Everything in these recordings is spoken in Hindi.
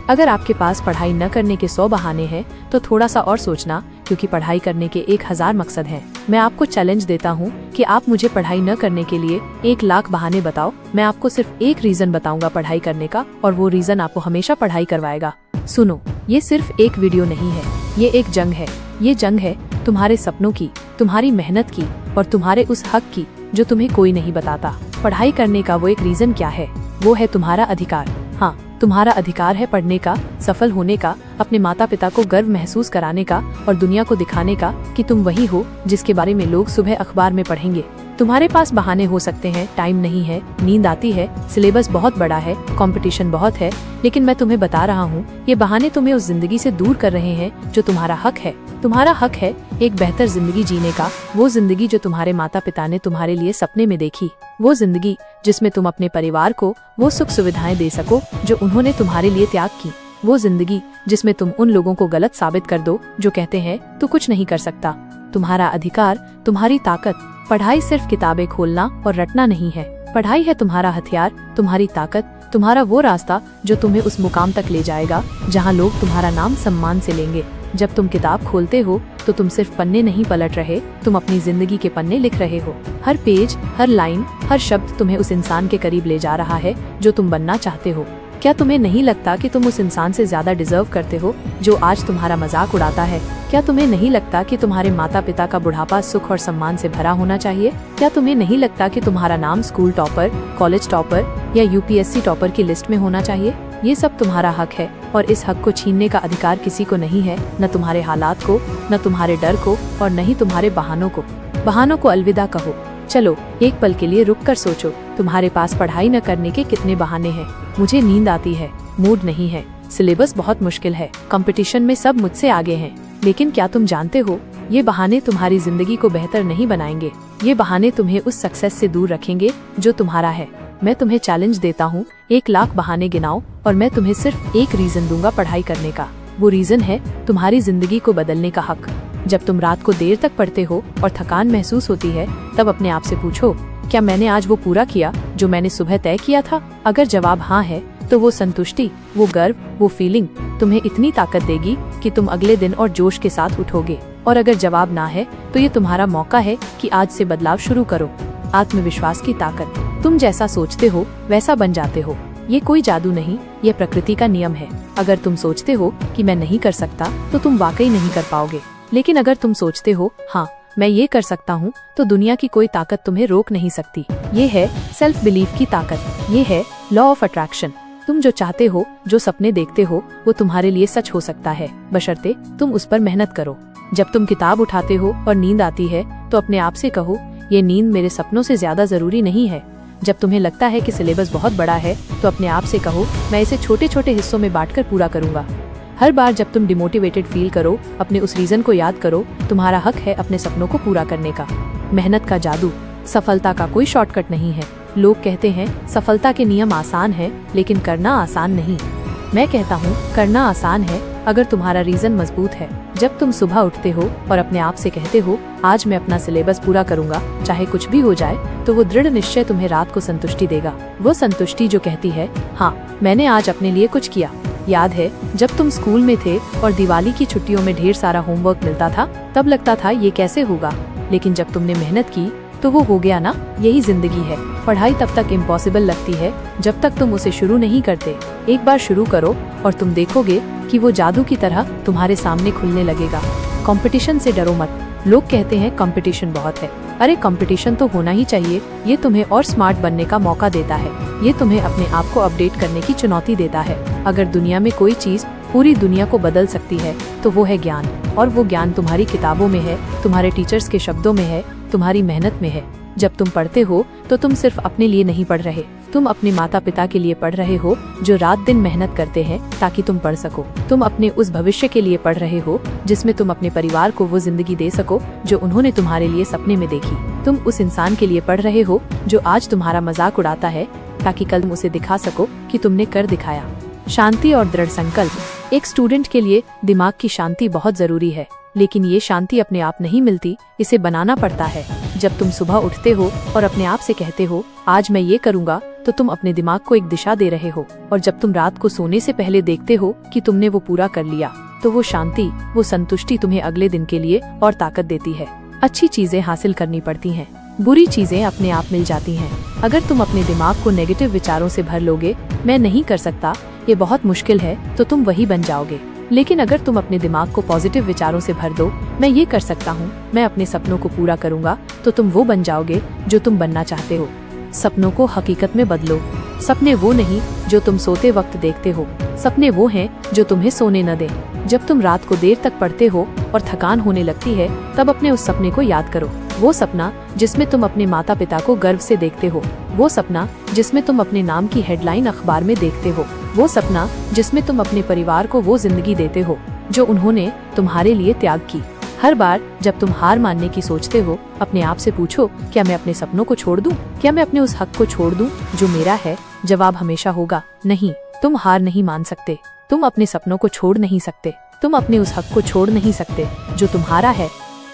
अगर आपके पास पढ़ाई न करने के 100 बहाने हैं तो थोड़ा सा और सोचना, क्योंकि पढ़ाई करने के 1000 मकसद हैं। मैं आपको चैलेंज देता हूँ कि आप मुझे पढ़ाई न करने के लिए 1 लाख बहाने बताओ। मैं आपको सिर्फ एक रीजन बताऊंगा पढ़ाई करने का, और वो रीजन आपको हमेशा पढ़ाई करवाएगा। सुनो, ये सिर्फ एक वीडियो नहीं है, ये एक जंग है। ये जंग है तुम्हारे सपनों की, तुम्हारी मेहनत की और तुम्हारे उस हक की जो तुम्हें कोई नहीं बताता। पढ़ाई करने का वो एक रीजन क्या है? वो है तुम्हारा अधिकार। हाँ, तुम्हारा अधिकार है पढ़ने का, सफल होने का, अपने माता पिता को गर्व महसूस कराने का और दुनिया को दिखाने का कि तुम वही हो जिसके बारे में लोग सुबह अखबार में पढ़ेंगे। तुम्हारे पास बहाने हो सकते हैं, टाइम नहीं है, नींद आती है, सिलेबस बहुत बड़ा है, कंपटीशन बहुत है, लेकिन मैं तुम्हें बता रहा हूँ ये बहाने तुम्हें उस जिंदगी से दूर कर रहे हैं जो तुम्हारा हक है। तुम्हारा हक है एक बेहतर जिंदगी जीने का, वो जिंदगी जो तुम्हारे माता पिता ने तुम्हारे लिए सपने में देखी, वो जिंदगी जिसमें तुम अपने परिवार को वो सुख सुविधाएं दे सको जो उन्होंने तुम्हारे लिए त्याग की, वो जिंदगी जिसमें तुम उन लोगों को गलत साबित कर दो जो कहते हैं तू कुछ नहीं कर सकता। तुम्हारा अधिकार, तुम्हारी ताकत। पढ़ाई सिर्फ किताबें खोलना और रटना नहीं है, पढ़ाई है तुम्हारा हथियार, तुम्हारी ताकत, तुम्हारा वो रास्ता जो तुम्हें उस मुकाम तक ले जाएगा जहाँ लोग तुम्हारा नाम सम्मान से लेंगे। जब तुम किताब खोलते हो तो तुम सिर्फ पन्ने नहीं पलट रहे, तुम अपनी जिंदगी के पन्ने लिख रहे हो। हर पेज, हर लाइन, हर शब्द तुम्हें उस इंसान के करीब ले जा रहा है जो तुम बनना चाहते हो। क्या तुम्हें नहीं लगता कि तुम उस इंसान से ज्यादा डिजर्व करते हो जो आज तुम्हारा मजाक उड़ाता है? क्या तुम्हें नहीं लगता कि तुम्हारे माता पिता का बुढ़ापा सुख और सम्मान से भरा होना चाहिए? क्या तुम्हें नहीं लगता कि तुम्हारा नाम स्कूल टॉपर, कॉलेज टॉपर या यूपीएससी टॉपर की लिस्ट में होना चाहिए? ये सब तुम्हारा हक है और इस हक को छीनने का अधिकार किसी को नहीं है, न तुम्हारे हालात को, न तुम्हारे डर को और न ही तुम्हारे बहानों को। बहानों को अलविदा कहो। चलो एक पल के लिए रुक कर सोचो, तुम्हारे पास पढ़ाई न करने के कितने बहाने हैं। मुझे नींद आती है, मूड नहीं है, सिलेबस बहुत मुश्किल है, कंपटीशन में सब मुझसे आगे हैं। लेकिन क्या तुम जानते हो, ये बहाने तुम्हारी जिंदगी को बेहतर नहीं बनाएंगे। ये बहाने तुम्हें उस सक्सेस से दूर रखेंगे जो तुम्हारा है। मैं तुम्हें चैलेंज देता हूँ, 1 लाख बहाने गिनाओ और मैं तुम्हें सिर्फ एक रीजन दूंगा पढ़ाई करने का। वो रीजन है तुम्हारी जिंदगी को बदलने का हक। जब तुम रात को देर तक पढ़ते हो और थकान महसूस होती है, तब अपने आप से पूछो, क्या मैंने आज वो पूरा किया जो मैंने सुबह तय किया था? अगर जवाब हाँ है तो वो संतुष्टि, वो गर्व, वो फीलिंग तुम्हें इतनी ताकत देगी कि तुम अगले दिन और जोश के साथ उठोगे। और अगर जवाब ना है तो ये तुम्हारा मौका है कि आज से बदलाव शुरू करो। आत्मविश्वास की ताकत। तुम जैसा सोचते हो वैसा बन जाते हो। ये कोई जादू नहीं, ये प्रकृति का नियम है। अगर तुम सोचते हो कि मैं नहीं कर सकता तो तुम वाकई नहीं कर पाओगे। लेकिन अगर तुम सोचते हो हाँ मैं ये कर सकता हूँ, तो दुनिया की कोई ताकत तुम्हें रोक नहीं सकती। ये है सेल्फ बिलीफ की ताकत, ये है लॉ ऑफ अट्रैक्शन। तुम जो चाहते हो, जो सपने देखते हो, वो तुम्हारे लिए सच हो सकता है, बशर्ते तुम उस पर मेहनत करो। जब तुम किताब उठाते हो और नींद आती है तो अपने आप से कहो, ये नींद मेरे सपनों से ज्यादा जरूरी नहीं है। जब तुम्हें लगता है कि सिलेबस बहुत बड़ा है तो अपने आप से कहो, मैं इसे छोटे छोटे हिस्सों में बांटकर पूरा करूंगा। हर बार जब तुम डिमोटिवेटेड फील करो, अपने उस रीजन को याद करो, तुम्हारा हक है अपने सपनों को पूरा करने का। मेहनत का जादू। सफलता का कोई शॉर्टकट नहीं है। लोग कहते हैं सफलता के नियम आसान है, लेकिन करना आसान नहीं। मैं कहता हूँ करना आसान है अगर तुम्हारा रीजन मजबूत है। जब तुम सुबह उठते हो और अपने आप से कहते हो, आज मैं अपना सिलेबस पूरा करूंगा चाहे कुछ भी हो जाए, तो वो दृढ़ निश्चय तुम्हें रात को संतुष्टि देगा। वो संतुष्टि जो कहती है, हाँ मैंने आज अपने लिए कुछ किया। याद है जब तुम स्कूल में थे और दिवाली की छुट्टियों में ढेर सारा होमवर्क मिलता था, तब लगता था ये कैसे होगा, लेकिन जब तुमने मेहनत की तो वो हो गया ना। यही जिंदगी है। पढ़ाई तब तक इम्पॉसिबल लगती है जब तक तुम उसे शुरू नहीं करते। एक बार शुरू करो और तुम देखोगे कि वो जादू की तरह तुम्हारे सामने खुलने लगेगा। कंपटीशन से डरो मत। लोग कहते हैं कंपटीशन बहुत है। अरे कंपटीशन तो होना ही चाहिए। ये तुम्हें और स्मार्ट बनने का मौका देता है। ये तुम्हें अपने आप को अपडेट करने की चुनौती देता है। अगर दुनिया में कोई चीज पूरी दुनिया को बदल सकती है तो वो है ज्ञान। और वो ज्ञान तुम्हारी किताबों में है, तुम्हारे टीचर्स के शब्दों में है, तुम्हारी मेहनत में है। जब तुम पढ़ते हो तो तुम सिर्फ अपने लिए नहीं पढ़ रहे, तुम अपने माता पिता के लिए पढ़ रहे हो जो रात दिन मेहनत करते हैं ताकि तुम पढ़ सको। तुम अपने उस भविष्य के लिए पढ़ रहे हो जिसमें तुम अपने परिवार को वो जिंदगी दे सको जो उन्होंने तुम्हारे लिए सपने में देखी। तुम उस इंसान के लिए पढ़ रहे हो जो आज तुम्हारा मजाक उड़ाता है, ताकि कल तुम उसे दिखा सको कि तुमने कर दिखाया। शांति और दृढ़ संकल्प। एक स्टूडेंट के लिए दिमाग की शांति बहुत जरूरी है, लेकिन ये शांति अपने आप नहीं मिलती, इसे बनाना पड़ता है। जब तुम सुबह उठते हो और अपने आप से कहते हो आज मैं ये करूँगा, तो तुम अपने दिमाग को एक दिशा दे रहे हो। और जब तुम रात को सोने से पहले देखते हो कि तुमने वो पूरा कर लिया, तो वो शांति, वो संतुष्टि तुम्हें अगले दिन के लिए और ताकत देती है। अच्छी चीजें हासिल करनी पड़ती हैं, बुरी चीजें अपने आप मिल जाती हैं। अगर तुम अपने दिमाग को नेगेटिव विचारों से भर लोगे, मैं नहीं कर सकता, ये बहुत मुश्किल है, तो तुम वही बन जाओगे। लेकिन अगर तुम अपने दिमाग को पॉजिटिव विचारों से भर दो, मैं ये कर सकता हूँ, मैं अपने सपनों को पूरा करूँगा, तो तुम वो बन जाओगे जो तुम बनना चाहते हो। सपनों को हकीकत में बदलो। सपने वो नहीं जो तुम सोते वक्त देखते हो, सपने वो हैं जो तुम्हें सोने न दें। जब तुम रात को देर तक पढ़ते हो और थकान होने लगती है, तब अपने उस सपने को याद करो। वो सपना जिसमें तुम अपने माता पिता को गर्व से देखते हो, वो सपना जिसमें तुम अपने नाम की हेडलाइन अखबार में देखते हो, वो सपना जिसमें तुम अपने परिवार को वो जिंदगी देते हो जो उन्होंने तुम्हारे लिए त्याग की। हर बार जब तुम हार मानने की सोचते हो, अपने आप से पूछो, क्या मैं अपने सपनों को छोड़ दूं? क्या मैं अपने उस हक को छोड़ दूं जो मेरा है? जवाब हमेशा होगा नहीं। तुम हार नहीं मान सकते, तुम अपने सपनों को छोड़ नहीं सकते, तुम अपने उस हक को छोड़ नहीं सकते जो तुम्हारा है।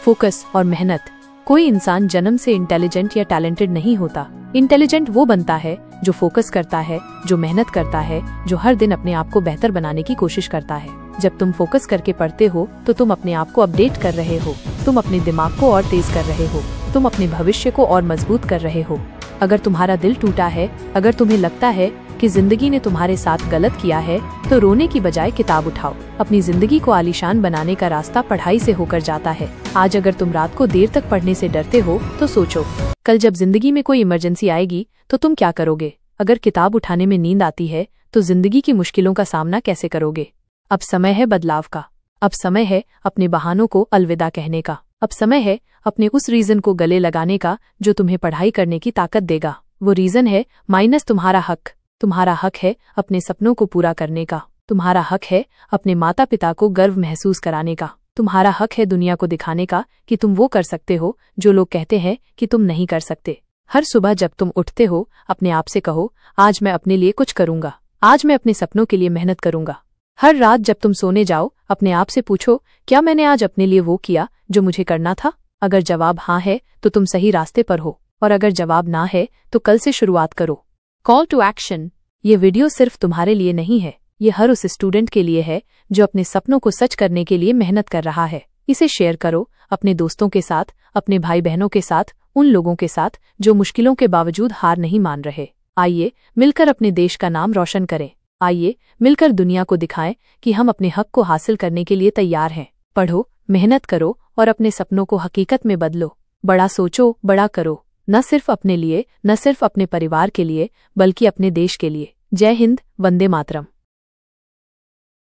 फोकस और मेहनत। कोई इंसान जन्म से इंटेलिजेंट या टैलेंटेड नहीं होता। इंटेलिजेंट वो बनता है जो फोकस करता है, जो मेहनत करता है, जो हर दिन अपने आप को बेहतर बनाने की कोशिश करता है। जब तुम फोकस करके पढ़ते हो, तो तुम अपने आप को अपडेट कर रहे हो, तुम अपने दिमाग को और तेज कर रहे हो, तुम अपने भविष्य को और मजबूत कर रहे हो। अगर तुम्हारा दिल टूटा है, अगर तुम्हें लगता है कि जिंदगी ने तुम्हारे साथ गलत किया है, तो रोने की बजाय किताब उठाओ। अपनी जिंदगी को आलीशान बनाने का रास्ता पढ़ाई से होकर जाता है। आज अगर तुम रात को देर तक पढ़ने से डरते हो, तो सोचो, कल जब जिंदगी में कोई इमरजेंसी आएगी तो तुम क्या करोगे? अगर किताब उठाने में नींद आती है, तो जिंदगी की मुश्किलों का सामना कैसे करोगे? अब समय है बदलाव का। अब समय है अपने बहानों को अलविदा कहने का। अब समय है अपने उस रीजन को गले लगाने का जो तुम्हें पढ़ाई करने की ताकत देगा। वो रीजन है माइनस तुम्हारा हक। तुम्हारा हक है अपने सपनों को पूरा करने का। तुम्हारा हक है अपने माता पिता को गर्व महसूस कराने का। तुम्हारा हक है दुनिया को दिखाने का कि तुम वो कर सकते हो जो लोग कहते हैं कि तुम नहीं कर सकते। हर सुबह जब तुम उठते हो, अपने आप से कहो, आज मैं अपने लिए कुछ करूंगा, आज मैं अपने सपनों के लिए मेहनत करूंगा। हर रात जब तुम सोने जाओ, अपने आप से पूछो, क्या मैंने आज अपने लिए वो किया जो मुझे करना था? अगर जवाब हाँ है, तो तुम सही रास्ते पर हो, और अगर जवाब ना है, तो कल से शुरुआत करो। Call to action. ये वीडियो सिर्फ तुम्हारे लिए नहीं है, ये हर उस स्टूडेंट के लिए है जो अपने सपनों को सच करने के लिए मेहनत कर रहा है। इसे शेयर करो अपने दोस्तों के साथ, अपने भाई बहनों के साथ, उन लोगों के साथ जो मुश्किलों के बावजूद हार नहीं मान रहे। आइए मिलकर अपने देश का नाम रोशन करें। आइए मिलकर दुनिया को दिखाएं कि हम अपने हक को हासिल करने के लिए तैयार हैं। पढ़ो, मेहनत करो और अपने सपनों को हकीकत में बदलो। बड़ा सोचो, बड़ा करो, न सिर्फ अपने लिए, न सिर्फ अपने परिवार के लिए, बल्कि अपने देश के लिए। जय हिंद, वंदे मातरम।